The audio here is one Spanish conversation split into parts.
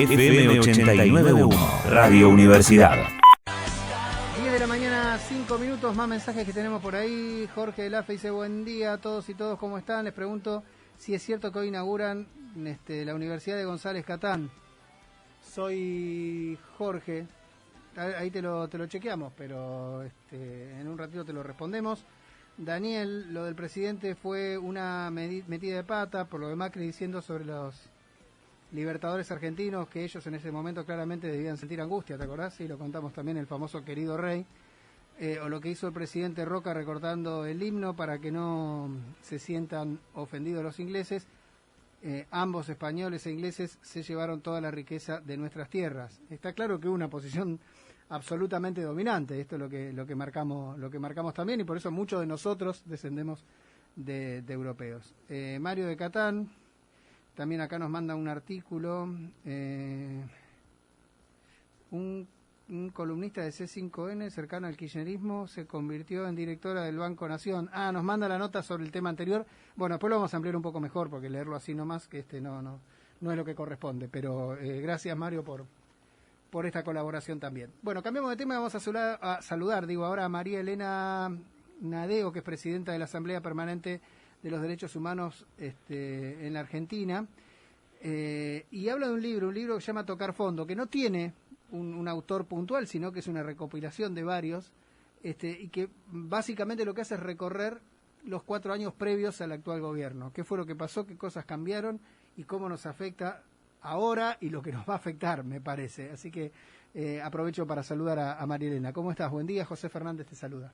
FM 89.1, Radio Universidad. 10 de la mañana, 5 minutos, más mensajes que tenemos por ahí. Jorge de Lafe dice, buen día a todos y todos, ¿cómo están? Les pregunto si es cierto que hoy inauguran la Universidad de González Catán. Soy Jorge, ahí te lo chequeamos, pero en un ratito te lo respondemos. Daniel, lo del presidente fue una metida de pata, por lo de Macri diciendo sobre los libertadores argentinos, que ellos en ese momento claramente debían sentir angustia, ¿te acordás? Sí, lo contamos también, el famoso querido rey. O lo que hizo el presidente Roca recortando el himno para que no se sientan ofendidos los ingleses. Ambos, españoles e ingleses, se llevaron toda la riqueza de nuestras tierras. Está claro que hubo una posición absolutamente dominante, esto es lo que marcamos también, y por eso muchos de nosotros descendemos de europeos. Mario de Catán también acá nos manda un artículo. Un columnista de C5N cercano al kirchnerismo se convirtió en directora del Banco Nación. Nos manda la nota sobre el tema anterior. Bueno, después lo vamos a ampliar un poco mejor, porque leerlo así nomás, que no es lo que corresponde. Pero gracias, Mario, por esta colaboración también. Bueno, cambiamos de tema y vamos a saludar, ahora a María Elena Nadeo, que es presidenta de la Asamblea Permanente de los Derechos Humanos en la Argentina, y habla de un libro que se llama Tocar Fondo, que no tiene un autor puntual, sino que es una recopilación de varios, y que básicamente lo que hace es recorrer los 4 años previos al actual gobierno. ¿Qué fue lo que pasó? ¿Qué cosas cambiaron? ¿Y cómo nos afecta ahora y lo que nos va a afectar, me parece? Así que aprovecho para saludar a María Elena. ¿Cómo estás? Buen día, José Fernández te saluda.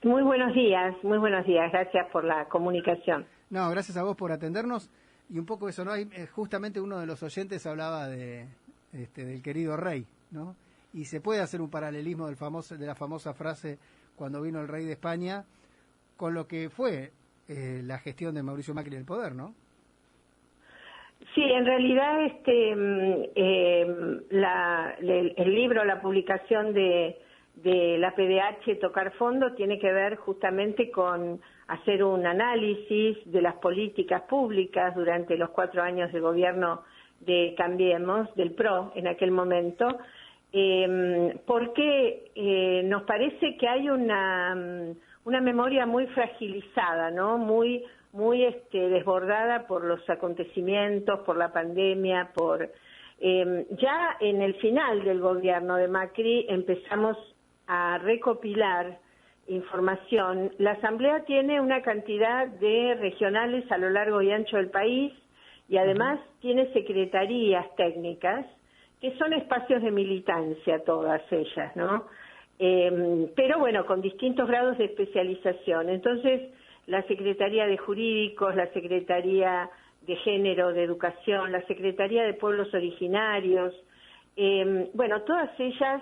Muy buenos días, gracias por la comunicación. No, gracias a vos por atendernos, y un poco eso, ¿no? Justamente uno de los oyentes hablaba del querido rey, ¿no? Y se puede hacer un paralelismo de la famosa frase cuando vino el rey de España con lo que fue la gestión de Mauricio Macri en el poder, ¿no? Sí, en realidad el libro, la publicación de la PDH Tocar Fondo tiene que ver justamente con hacer un análisis de las políticas públicas durante los 4 años de gobierno de Cambiemos, del PRO en aquel momento, porque nos parece que hay una memoria muy fragilizada, ¿no? Muy desbordada por los acontecimientos, por la pandemia, ya en el final del gobierno de Macri empezamos a recopilar información. La Asamblea tiene una cantidad de regionales a lo largo y ancho del país, y además tiene secretarías técnicas, que son espacios de militancia todas ellas, ¿no? Pero bueno, con distintos grados de especialización. Entonces, la Secretaría de Jurídicos, la Secretaría de Género, de Educación, la Secretaría de Pueblos Originarios, todas ellas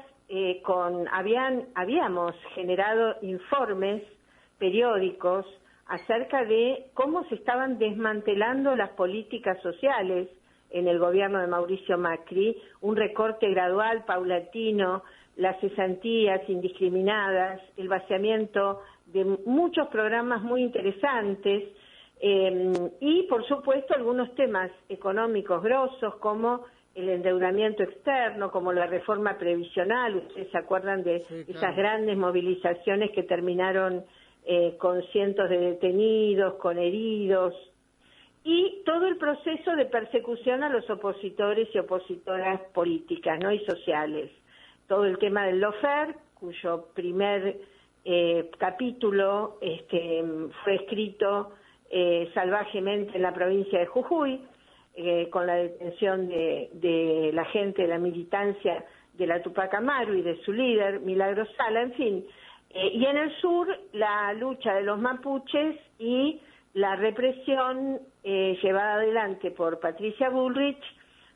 habíamos generado informes periódicos acerca de cómo se estaban desmantelando las políticas sociales en el gobierno de Mauricio Macri, un recorte gradual, paulatino, las cesantías indiscriminadas, el vaciamiento de muchos programas muy interesantes, y por supuesto algunos temas económicos grosos como el endeudamiento externo, como la reforma previsional. Ustedes se acuerdan de esas grandes movilizaciones que terminaron con cientos de detenidos, con heridos, y todo el proceso de persecución a los opositores y opositoras políticas, ¿no? Y sociales. Todo el tema del lawfare, cuyo primer capítulo fue escrito salvajemente en la provincia de Jujuy, con la detención de la gente de la militancia de la Tupac Amaru y de su líder, Milagro Sala, en fin. Y en el sur, la lucha de los mapuches y la represión llevada adelante por Patricia Bullrich,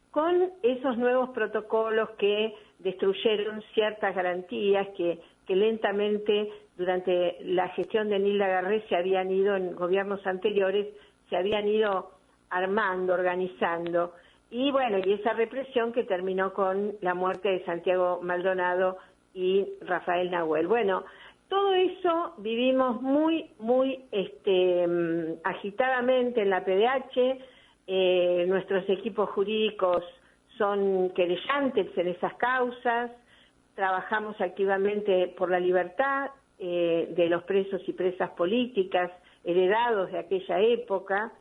con esos nuevos protocolos que destruyeron ciertas garantías que lentamente durante la gestión de Nilda Garré se habían ido, en gobiernos anteriores, se habían ido armando, organizando, y bueno, y esa represión que terminó con la muerte de Santiago Maldonado y Rafael Nahuel. Bueno, todo eso vivimos muy agitadamente en la PDH. Nuestros equipos jurídicos son querellantes en esas causas. Trabajamos activamente por la libertad de los presos y presas políticas heredados de aquella época,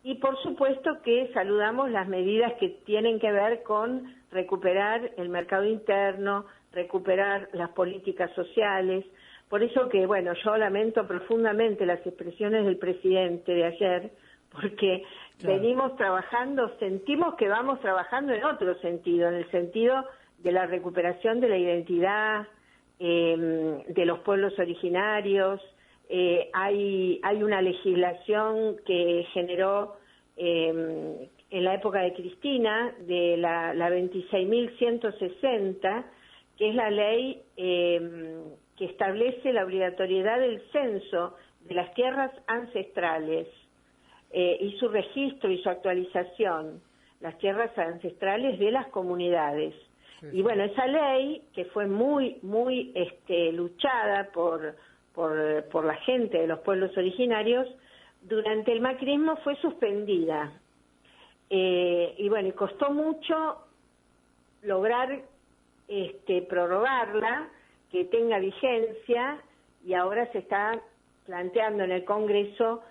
y por supuesto que saludamos las medidas que tienen que ver con recuperar el mercado interno, recuperar las políticas sociales. Por eso que, bueno, yo lamento profundamente las expresiones del presidente de ayer, porque venimos trabajando, sentimos que vamos trabajando en otro sentido, en el sentido de la recuperación de la identidad de los pueblos originarios. Hay una legislación que generó en la época de Cristina, de la 26.160, que es la ley que establece la obligatoriedad del censo de las tierras ancestrales y su registro y su actualización, las tierras ancestrales de las comunidades. Y bueno, esa ley, que fue muy luchada por la gente de los pueblos originarios, durante el macrismo fue suspendida. Y bueno, y costó mucho lograr prorrogarla, que tenga vigencia, y ahora se está planteando en el Congreso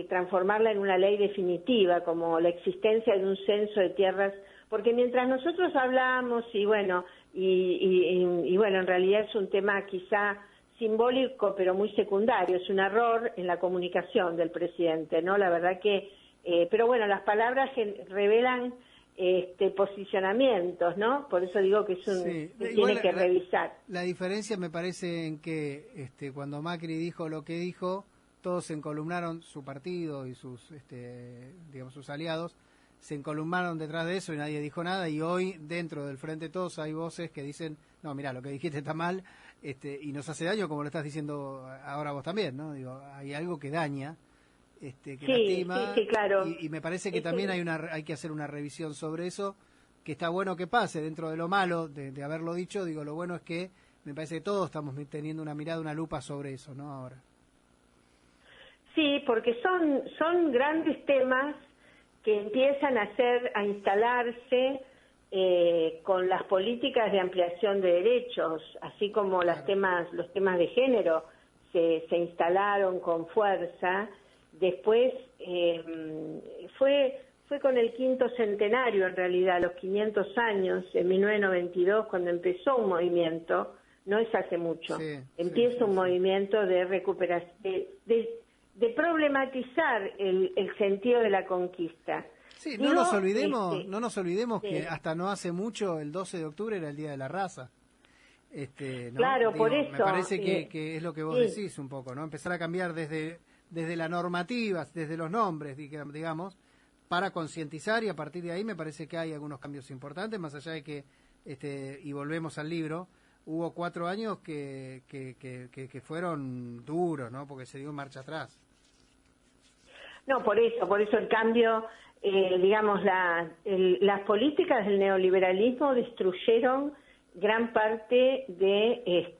transformarla en una ley definitiva, como la existencia de un censo de tierras, porque mientras nosotros hablamos, y bueno, en realidad es un tema quizá simbólico, pero muy secundario, es un error en la comunicación del presidente, ¿no? La verdad que, pero bueno, las palabras revelan posicionamientos, ¿no? Por eso digo que es que tiene que revisar. La diferencia me parece en que cuando Macri dijo lo que dijo, todos se encolumnaron, su partido y sus sus aliados se encolumnaron detrás de eso y nadie dijo nada, y hoy dentro del Frente Todos hay voces que dicen, no, mira, lo que dijiste está mal, y nos hace daño, como lo estás diciendo ahora vos también, ¿no? Digo, hay algo que daña, que lastima, sí, claro. Y me parece que también hay que hacer una revisión sobre eso, que está bueno que pase dentro de lo malo de haberlo dicho. Digo, lo bueno es que me parece que todos estamos teniendo una mirada, una lupa sobre eso, ¿no? Ahora. Sí, porque son grandes temas que empiezan a instalarse con las políticas de ampliación de derechos, así como los temas de género se instalaron con fuerza. Después fue con el quinto centenario, en realidad, los 500 años, en 1992, cuando empezó un movimiento, no es hace mucho, empieza un movimiento de recuperación, de problematizar el sentido de la conquista. Sí, no nos olvidemos que hasta no hace mucho, el 12 de octubre era el Día de la Raza. ¿No? Claro, por eso. Me parece que es lo que vos decís un poco, ¿no? Empezar a cambiar desde la normativa, desde los nombres, digamos, para concientizar, y a partir de ahí me parece que hay algunos cambios importantes, más allá de que, y volvemos al libro, hubo 4 años que fueron duros, ¿no? Porque se dio marcha atrás. No, por eso el cambio, digamos, las políticas del neoliberalismo destruyeron gran parte de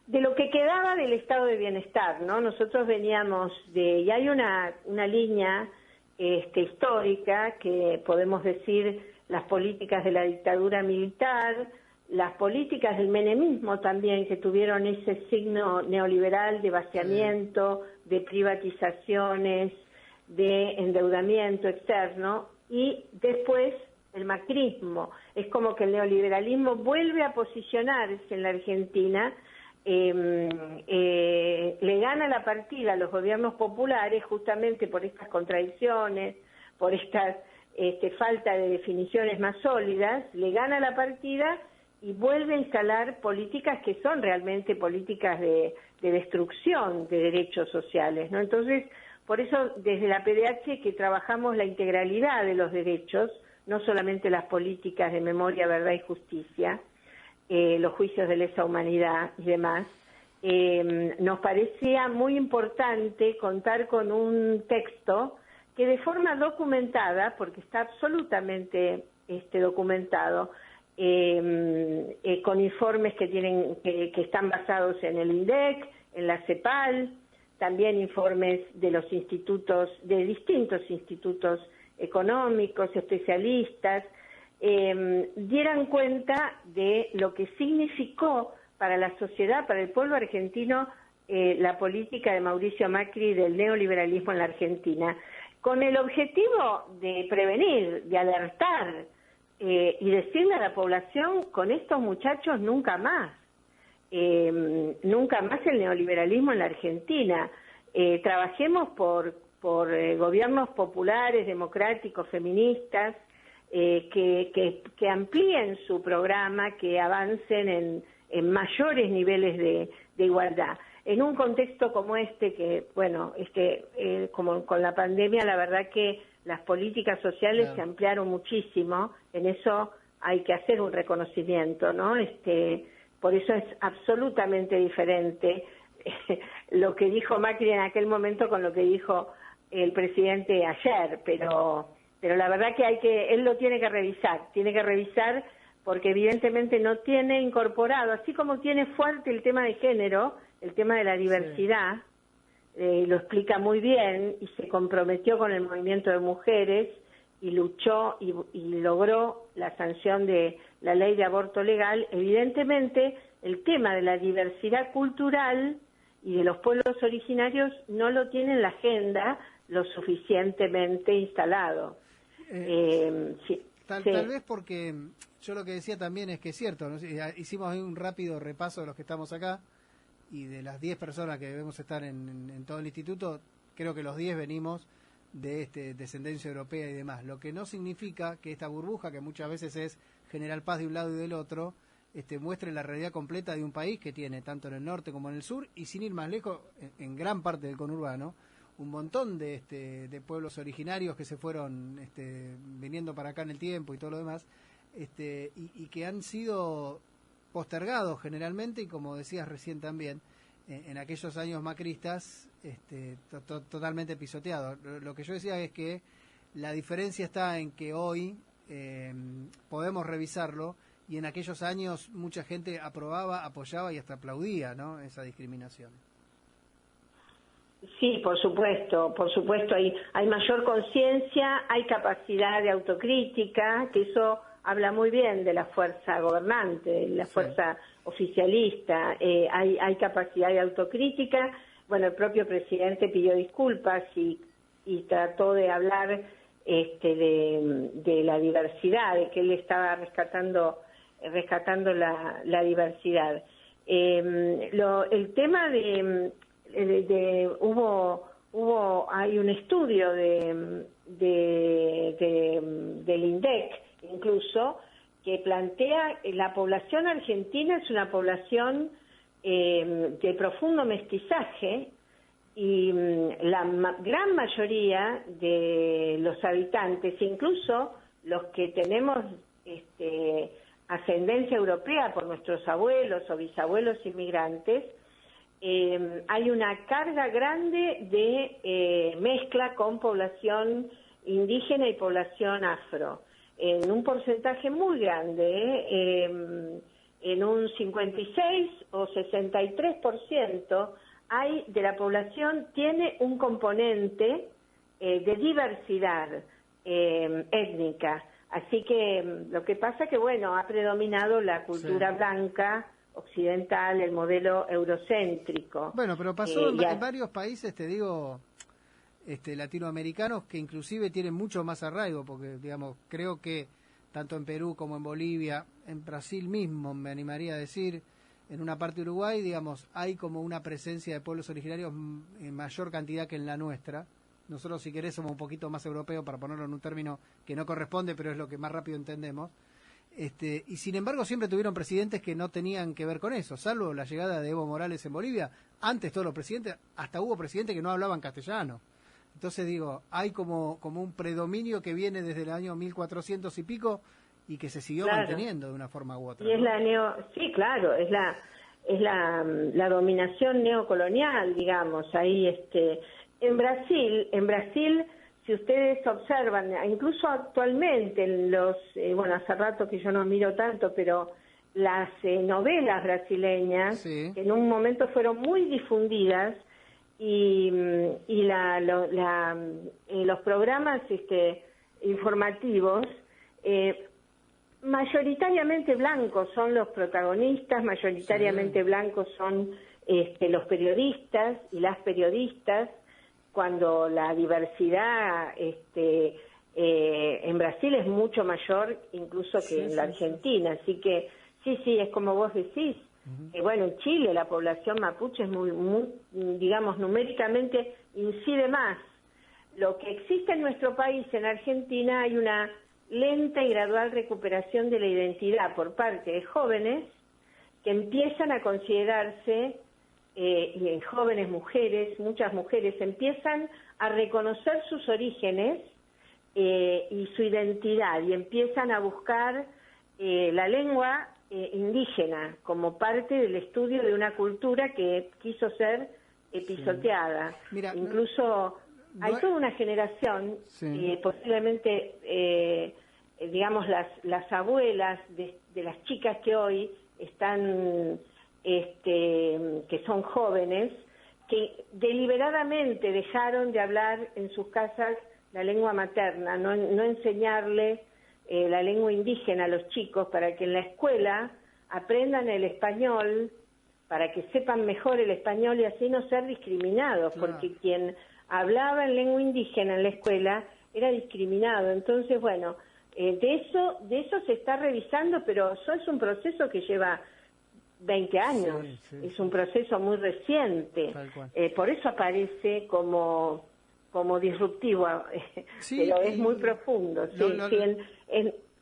lo que quedaba del estado de bienestar, ¿no? Nosotros veníamos y hay una línea histórica que podemos decir las políticas de la dictadura militar, las políticas del menemismo también, que tuvieron ese signo neoliberal de vaciamiento, de privatizaciones, de endeudamiento externo, y después el macrismo. Es como que el neoliberalismo vuelve a posicionarse en la Argentina, le gana la partida a los gobiernos populares justamente por estas contradicciones, por estas falta de definiciones más sólidas, le gana la partida y vuelve a instalar políticas que son realmente políticas de destrucción de derechos sociales, ¿no? Entonces, por eso desde la PDH que trabajamos la integralidad de los derechos, no solamente las políticas de memoria, verdad y justicia, los juicios de lesa humanidad y demás, nos parecía muy importante contar con un texto que de forma documentada, porque está absolutamente documentado, con informes que están basados en el INDEC, en la CEPAL, también informes de los distintos institutos económicos, especialistas, dieran cuenta de lo que significó para la sociedad, para el pueblo argentino, la política de Mauricio Macri del neoliberalismo en la Argentina, con el objetivo de prevenir, de alertar y decirle a la población: con estos muchachos nunca más el neoliberalismo en la Argentina. Trabajemos por gobiernos populares, democráticos, feministas, que amplíen su programa, que avancen en mayores niveles de igualdad. En un contexto como este, que bueno, como con la pandemia, la verdad que las políticas sociales se ampliaron muchísimo. En eso hay que hacer un reconocimiento, ¿no? Por eso es absolutamente diferente lo que dijo Macri en aquel momento con lo que dijo el presidente ayer, pero la verdad que él lo tiene que revisar porque evidentemente no tiene incorporado, así como tiene fuerte el tema de género, el tema de la diversidad, lo explica muy bien y se comprometió con el movimiento de mujeres y luchó y logró la sanción de la ley de aborto legal. Evidentemente el tema de la diversidad cultural y de los pueblos originarios no lo tiene en la agenda lo suficientemente instalado. Tal vez porque yo lo que decía también es que es cierto, ¿no? Hicimos ahí un rápido repaso de los que estamos acá, y de las 10 personas que debemos estar en todo el instituto, creo que los 10 venimos de descendencia europea y demás, lo que no significa que esta burbuja, que muchas veces es General Paz de un lado y del otro, muestre la realidad completa de un país que tiene, tanto en el norte como en el sur, y sin ir más lejos, en gran parte del conurbano, un montón de pueblos originarios que se fueron viniendo para acá en el tiempo y todo lo demás, y que han sido postergados generalmente, y como decías recién también, en aquellos años macristas, totalmente pisoteados. Lo que yo decía es que la diferencia está en que hoy podemos revisarlo, y en aquellos años mucha gente aprobaba, apoyaba y hasta aplaudía, ¿no?, esa discriminación. Sí, por supuesto, hay mayor conciencia, hay capacidad de autocrítica, que eso habla muy bien de la fuerza gobernante, de la fuerza oficialista. Hay capacidad de autocrítica. Bueno, el propio presidente pidió disculpas y trató de hablar de la diversidad, de que él estaba rescatando la diversidad. El tema hay un estudio del INDEC incluso, que plantea la población argentina es una población de profundo mestizaje, y la gran mayoría de los habitantes, incluso los que tenemos ascendencia europea por nuestros abuelos o bisabuelos inmigrantes, hay una carga grande de mezcla con población indígena y población afro, en un porcentaje muy grande, en un 56 o 63% hay de la población tiene un componente de diversidad étnica. Así que lo que pasa que, bueno, ha predominado la cultura blanca occidental, el modelo eurocéntrico. Bueno, pero pasó en varios países, latinoamericanos, que inclusive tienen mucho más arraigo, porque, digamos, creo que tanto en Perú como en Bolivia, en Brasil mismo, me animaría a decir, en una parte de Uruguay, digamos, hay como una presencia de pueblos originarios en mayor cantidad que en la nuestra. Nosotros, si querés, somos un poquito más europeos, para ponerlo en un término que no corresponde, pero es lo que más rápido entendemos. Y sin embargo siempre tuvieron presidentes que no tenían que ver con eso, salvo la llegada de Evo Morales en Bolivia. Antes todos los presidentes, hasta hubo presidentes que no hablaban castellano. Entonces digo, hay como un predominio que viene desde el año 1400 y pico, y que se siguió manteniendo de una forma u otra. Y ¿no? Es la dominación neocolonial, digamos. Ahí en Brasil, si ustedes observan, incluso actualmente hace rato que yo no miro tanto, pero las novelas brasileñas, que en un momento fueron muy difundidas, y los programas informativos mayoritariamente blancos son los protagonistas, mayoritariamente blancos son los periodistas y las periodistas, cuando la diversidad en Brasil es mucho mayor incluso que en la Argentina. Así que sí, es como vos decís. Bueno, en Chile la población mapuche es muy, digamos, numéricamente incide más. Lo que existe en nuestro país, en Argentina, hay una lenta y gradual recuperación de la identidad por parte de jóvenes que empiezan a considerarse, y jóvenes mujeres, muchas mujeres, empiezan a reconocer sus orígenes y su identidad, y empiezan a buscar la lengua indígena como parte del estudio de una cultura que quiso ser pisoteada. Mira, incluso hay toda una generación, posiblemente, digamos, las abuelas de las chicas que hoy están, que son jóvenes, que deliberadamente dejaron de hablar en sus casas la lengua materna, no enseñarle la lengua indígena a los chicos para que en la escuela aprendan el español, para que sepan mejor el español y así no ser discriminados, porque quien hablaba en lengua indígena en la escuela era discriminado. Entonces, bueno, de eso se está revisando, pero eso es un proceso que lleva 20 años, es un proceso muy reciente, por eso aparece como disruptivo, pero es muy profundo.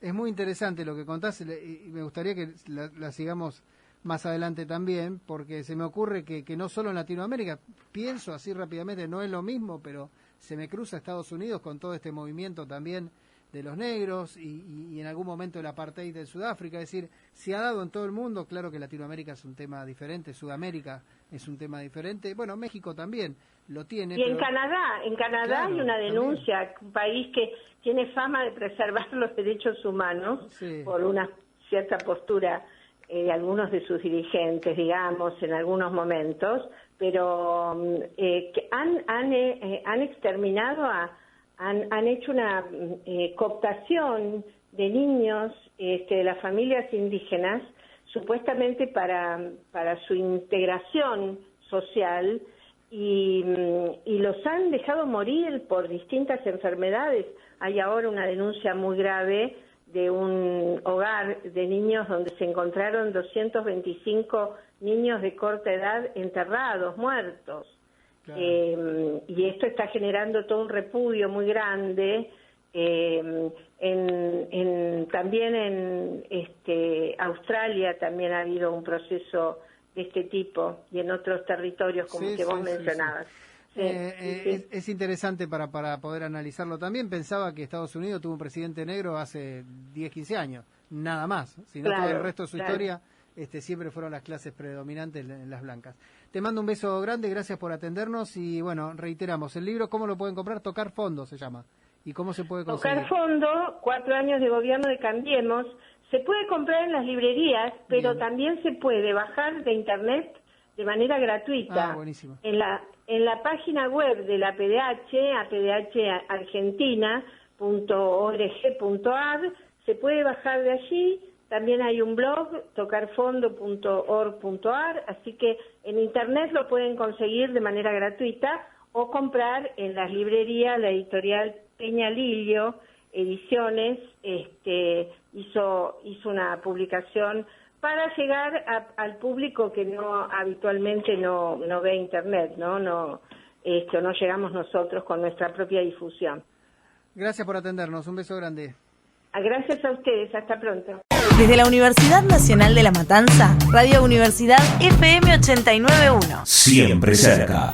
Es muy interesante lo que contás, y me gustaría que la sigamos más adelante también, porque se me ocurre que no solo en Latinoamérica, pienso así rápidamente, no es lo mismo, pero se me cruza Estados Unidos con todo este movimiento también de los negros y en algún momento el apartheid de Sudáfrica. Es decir, se ha dado en todo el mundo. Claro que Latinoamérica es un tema diferente, Sudamérica es un tema diferente, bueno, México también lo tiene. Y en Canadá claro, hay una denuncia, también. Un país que tiene fama de preservar los derechos humanos por una cierta postura de algunos de sus dirigentes, digamos, en algunos momentos, pero que han exterminado han hecho una cooptación de niños de las familias indígenas, supuestamente para su integración social, y los han dejado morir por distintas enfermedades. Hay ahora una denuncia muy grave de un hogar de niños donde se encontraron 225 niños de corta edad enterrados, muertos. Claro. Y esto está generando todo un repudio muy grande. También en Australia también ha habido un proceso de este tipo, y en otros territorios como que vos mencionabas. Es interesante para poder analizarlo también. Pensaba que Estados Unidos tuvo un presidente negro hace 10, 15 años, nada más. Si no, todo el resto de su historia siempre fueron las clases predominantes en las blancas. Te mando un beso grande, gracias por atendernos, y bueno, reiteramos, el libro, ¿cómo lo pueden comprar? Tocar Fondo se llama. ¿Y cómo se puede conseguir? Tocar Fondo, 4 años de gobierno de Cambiemos. Se puede comprar en las librerías, pero también se puede bajar de internet de manera gratuita. Buenísimo. En la página web de la PDH, apdhargentina.org.ar, se puede bajar de allí. También hay un blog, tocarfondo.org.ar, así que en internet lo pueden conseguir de manera gratuita o comprar en las librerías. La editorial Peña Lillo Ediciones hizo una publicación para llegar al público que habitualmente no ve internet, no llegamos nosotros con nuestra propia difusión. Gracias por atendernos, un beso grande. Gracias a ustedes, hasta pronto. Desde la Universidad Nacional de La Matanza, Radio Universidad FM 89.1. Siempre cerca.